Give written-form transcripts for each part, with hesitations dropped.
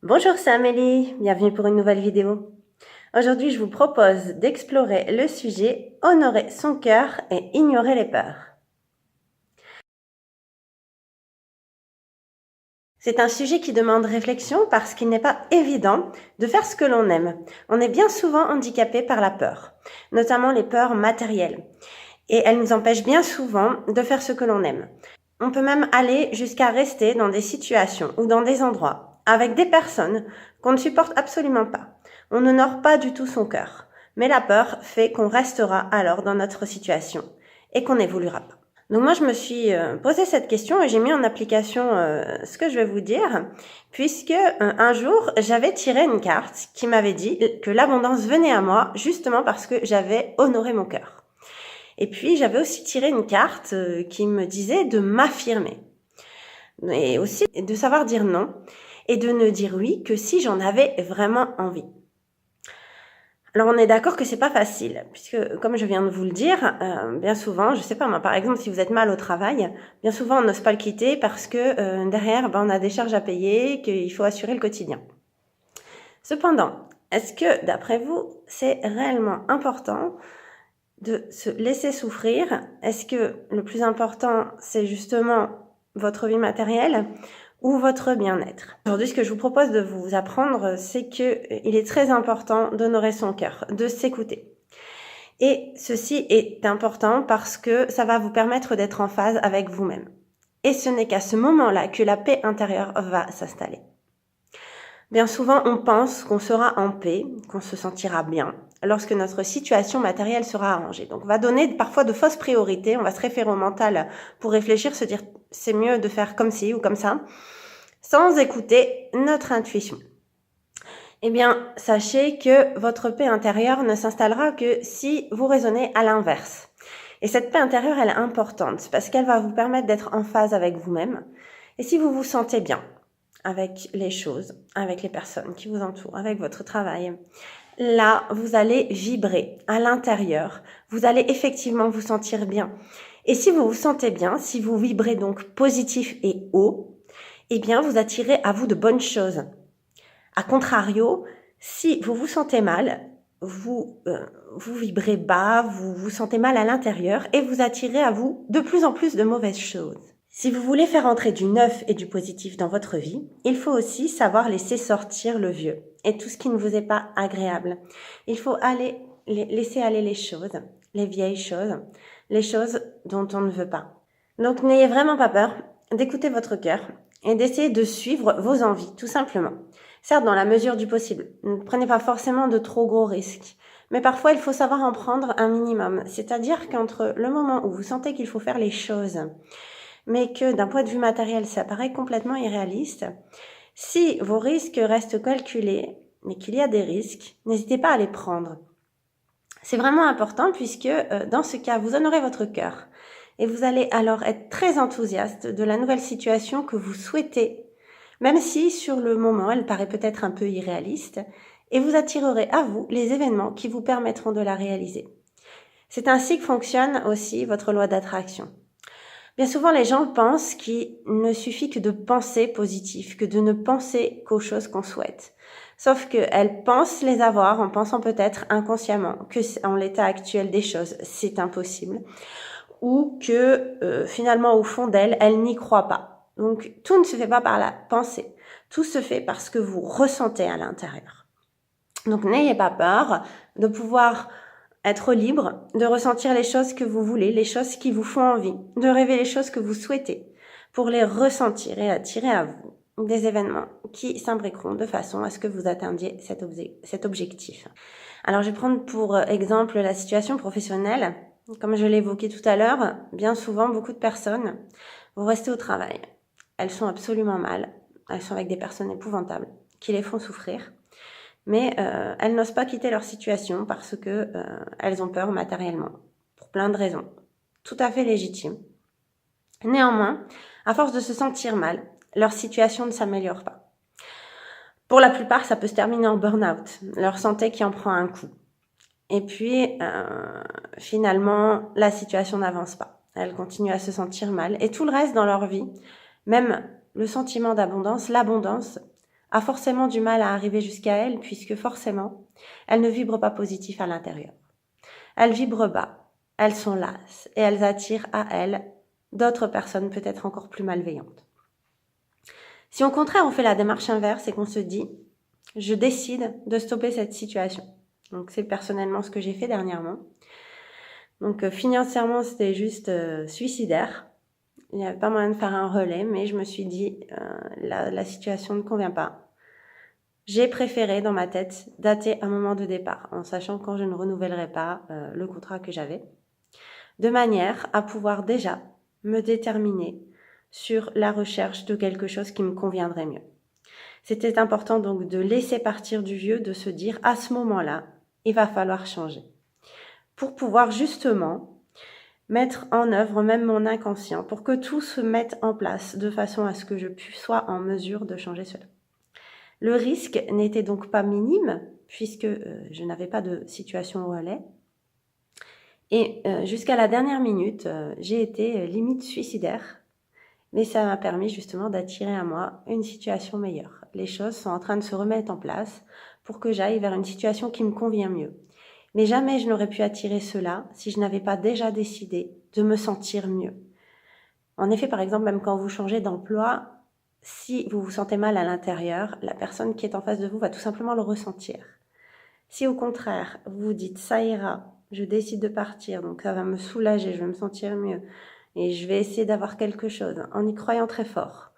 Bonjour, c'est Amélie, bienvenue pour une nouvelle vidéo. Aujourd'hui, je vous propose d'explorer le sujet « Honorer son cœur et ignorer les peurs ». C'est un sujet qui demande réflexion parce qu'il n'est pas évident de faire ce que l'on aime. On est bien souvent handicapé par la peur, notamment les peurs matérielles. Et elles nous empêchent bien souvent de faire ce que l'on aime. On peut même aller jusqu'à rester dans des situations ou dans des endroits avec des personnes qu'on ne supporte absolument pas. On n'honore pas du tout son cœur. Mais la peur fait qu'on restera alors dans notre situation et qu'on n'évoluera pas. Donc moi, je me suis posé cette question et j'ai mis en application ce que je vais vous dire, puisque un jour, j'avais tiré une carte qui m'avait dit que l'abondance venait à moi justement parce que j'avais honoré mon cœur. Et puis, j'avais aussi tiré une carte qui me disait de m'affirmer. Et aussi de savoir dire non et de ne dire oui que si j'en avais vraiment envie. Alors, on est d'accord que c'est pas facile, puisque, comme je viens de vous le dire, bien souvent, je sais pas moi, par exemple, si vous êtes mal au travail, bien souvent, on n'ose pas le quitter parce que derrière, on a des charges à payer, qu'il faut assurer le quotidien. Cependant, est-ce que, d'après vous, c'est réellement important de se laisser souffrir? Est-ce que le plus important, c'est justement votre vie matérielle ou votre bien-être? Aujourd'hui, ce que je vous propose de vous apprendre, c'est que il est très important d'honorer son cœur, de s'écouter. Et ceci est important parce que ça va vous permettre d'être en phase avec vous-même. Et ce n'est qu'à ce moment-là que la paix intérieure va s'installer. Bien souvent, on pense qu'on sera en paix, qu'on se sentira bien, lorsque notre situation matérielle sera arrangée. Donc, on va donner parfois de fausses priorités, on va se référer au mental pour réfléchir, se dire c'est mieux de faire comme ci ou comme ça, sans écouter notre intuition. Eh bien, sachez que votre paix intérieure ne s'installera que si vous raisonnez à l'inverse. Et cette paix intérieure, elle est importante parce qu'elle va vous permettre d'être en phase avec vous-même. Et si vous vous sentez bien avec les choses, avec les personnes qui vous entourent, avec votre travail, là, vous allez vibrer à l'intérieur. Vous allez effectivement vous sentir bien. Et si vous vous sentez bien, si vous vibrez donc positif et haut, eh bien, vous attirez à vous de bonnes choses. A contrario, si vous vous sentez mal, vous vibrez bas, vous vous sentez mal à l'intérieur et vous attirez à vous de plus en plus de mauvaises choses. Si vous voulez faire entrer du neuf et du positif dans votre vie, il faut aussi savoir laisser sortir le vieux et tout ce qui ne vous est pas agréable. Il faut laisser aller les choses, les vieilles choses, les choses dont on ne veut pas. Donc n'ayez vraiment pas peur d'écouter votre cœur et d'essayer de suivre vos envies, tout simplement. Certes, dans la mesure du possible. Ne prenez pas forcément de trop gros risques. Mais parfois, il faut savoir en prendre un minimum. C'est-à-dire qu'entre le moment où vous sentez qu'il faut faire les choses, mais que d'un point de vue matériel, ça paraît complètement irréaliste, si vos risques restent calculés, mais qu'il y a des risques, n'hésitez pas à les prendre. C'est vraiment important puisque dans ce cas, vous honorez votre cœur et vous allez alors être très enthousiaste de la nouvelle situation que vous souhaitez, même si sur le moment, elle paraît peut-être un peu irréaliste, et vous attirerez à vous les événements qui vous permettront de la réaliser. C'est ainsi que fonctionne aussi votre loi d'attraction. Bien souvent, les gens pensent qu'il ne suffit que de penser positif, que de ne penser qu'aux choses qu'on souhaite. Sauf qu'elles pensent les avoir en pensant peut-être inconsciemment que en l'état actuel des choses, c'est impossible. Ou que finalement, au fond d'elles, elles n'y croient pas. Donc, tout ne se fait pas par la pensée. Tout se fait parce que vous ressentez à l'intérieur. Donc, n'ayez pas peur de pouvoir être libre, de ressentir les choses que vous voulez, les choses qui vous font envie, de rêver les choses que vous souhaitez, pour les ressentir et attirer à vous des événements qui s'imbriqueront de façon à ce que vous atteigniez cet objectif. Alors, je vais prendre pour exemple la situation professionnelle. Comme je l'ai évoqué tout à l'heure, bien souvent, beaucoup de personnes vont rester au travail. Elles sont absolument mal, elles sont avec des personnes épouvantables qui les font souffrir. Mais elles n'osent pas quitter leur situation parce que elles ont peur matériellement, pour plein de raisons, tout à fait légitimes. Néanmoins, à force de se sentir mal, leur situation ne s'améliore pas. Pour la plupart, ça peut se terminer en burn-out, leur santé qui en prend un coup. Et puis, finalement, la situation n'avance pas. Elles continuent à se sentir mal. Et tout le reste dans leur vie, même le sentiment d'abondance, l'abondance, a forcément du mal à arriver jusqu'à elle puisque forcément, elles ne vibrent pas positif à l'intérieur. Elles vibrent bas, elles sont lasses et elles attirent à elles d'autres personnes peut-être encore plus malveillantes. Si au contraire on fait la démarche inverse et qu'on se dit « je décide de stopper cette situation », donc c'est personnellement ce que j'ai fait dernièrement. Donc financièrement c'était juste suicidaire. Il n'y avait pas moyen de faire un relais, mais je me suis dit la situation ne convient pas. J'ai préféré dans ma tête dater un moment de départ, en sachant quand je ne renouvellerai pas le contrat que j'avais, de manière à pouvoir déjà me déterminer sur la recherche de quelque chose qui me conviendrait mieux. C'était important donc de laisser partir du vieux, de se dire à ce moment-là, il va falloir changer. Pour pouvoir justement mettre en œuvre même mon inconscient, pour que tout se mette en place de façon à ce que je sois en mesure de changer cela. Le risque n'était donc pas minime, puisque je n'avais pas de situation au relais. Et jusqu'à la dernière minute, j'ai été limite suicidaire. Mais ça m'a permis justement d'attirer à moi une situation meilleure. Les choses sont en train de se remettre en place pour que j'aille vers une situation qui me convient mieux. Mais jamais je n'aurais pu attirer cela si je n'avais pas déjà décidé de me sentir mieux. En effet, par exemple, même quand vous changez d'emploi, si vous vous sentez mal à l'intérieur, la personne qui est en face de vous va tout simplement le ressentir. Si au contraire, vous vous dites « ça ira, je décide de partir, donc ça va me soulager, je vais me sentir mieux et je vais essayer d'avoir quelque chose » en y croyant très fort,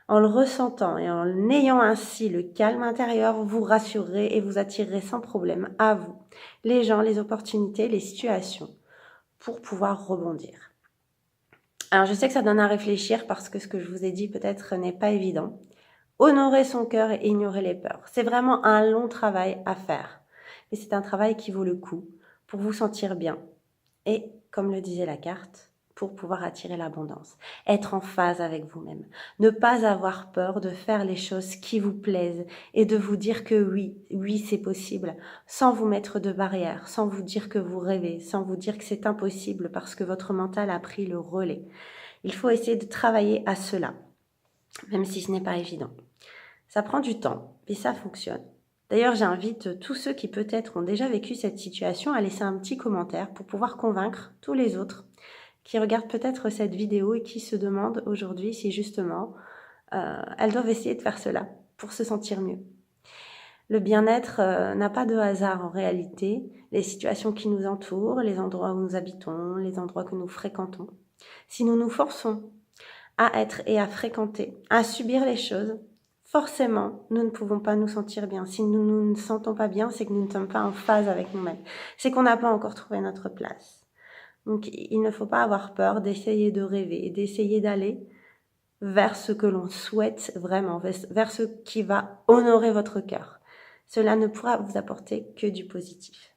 en le ressentant et en ayant ainsi le calme intérieur, vous rassurerez et vous attirerez sans problème à vous les gens, les opportunités, les situations pour pouvoir rebondir. Alors je sais que ça donne à réfléchir parce que ce que je vous ai dit peut-être n'est pas évident. Honorer son cœur et ignorer les peurs. C'est vraiment un long travail à faire. Mais c'est un travail qui vaut le coup pour vous sentir bien. Et comme le disait la carte, pour pouvoir attirer l'abondance. Être en phase avec vous-même. Ne pas avoir peur de faire les choses qui vous plaisent et de vous dire que oui c'est possible, sans vous mettre de barrières, sans vous dire que vous rêvez, sans vous dire que c'est impossible parce que votre mental a pris le relais. Il faut essayer de travailler à cela, même si ce n'est pas évident. Ça prend du temps, mais ça fonctionne. D'ailleurs, j'invite tous ceux qui peut-être ont déjà vécu cette situation à laisser un petit commentaire pour pouvoir convaincre tous les autres qui regardent peut-être cette vidéo et qui se demandent aujourd'hui si justement elles doivent essayer de faire cela pour se sentir mieux. Le bien-être n'a pas de hasard en réalité. Les situations qui nous entourent, les endroits où nous habitons, les endroits que nous fréquentons. Si nous nous forçons à être et à fréquenter, à subir les choses, forcément, nous ne pouvons pas nous sentir bien. Si nous ne nous sentons pas bien, c'est que nous ne sommes pas en phase avec nous-mêmes. C'est qu'on n'a pas encore trouvé notre place. Donc, il ne faut pas avoir peur d'essayer de rêver et d'essayer d'aller vers ce que l'on souhaite vraiment, vers ce qui va honorer votre cœur. Cela ne pourra vous apporter que du positif.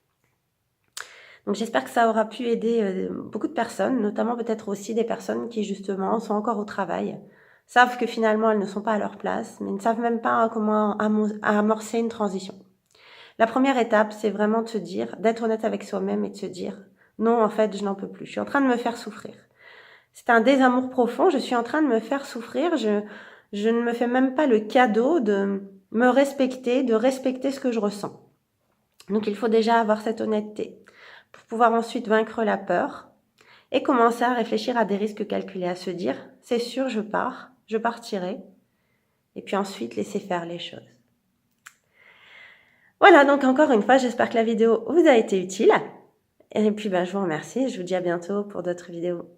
Donc, j'espère que ça aura pu aider beaucoup de personnes, notamment peut-être aussi des personnes qui, justement, sont encore au travail, savent que finalement, elles ne sont pas à leur place, mais ne savent même pas comment amorcer une transition. La première étape, c'est vraiment de se dire, d'être honnête avec soi-même et de se dire non, en fait, je n'en peux plus. Je suis en train de me faire souffrir. C'est un désamour profond. Je suis en train de me faire souffrir. Je ne me fais même pas le cadeau de me respecter, de respecter ce que je ressens. Donc, il faut déjà avoir cette honnêteté pour pouvoir ensuite vaincre la peur et commencer à réfléchir à des risques calculés, à se dire, c'est sûr, je partirai. Et puis ensuite, laisser faire les choses. Voilà, donc encore une fois, j'espère que la vidéo vous a été utile. Et puis, je vous remercie et je vous dis à bientôt pour d'autres vidéos.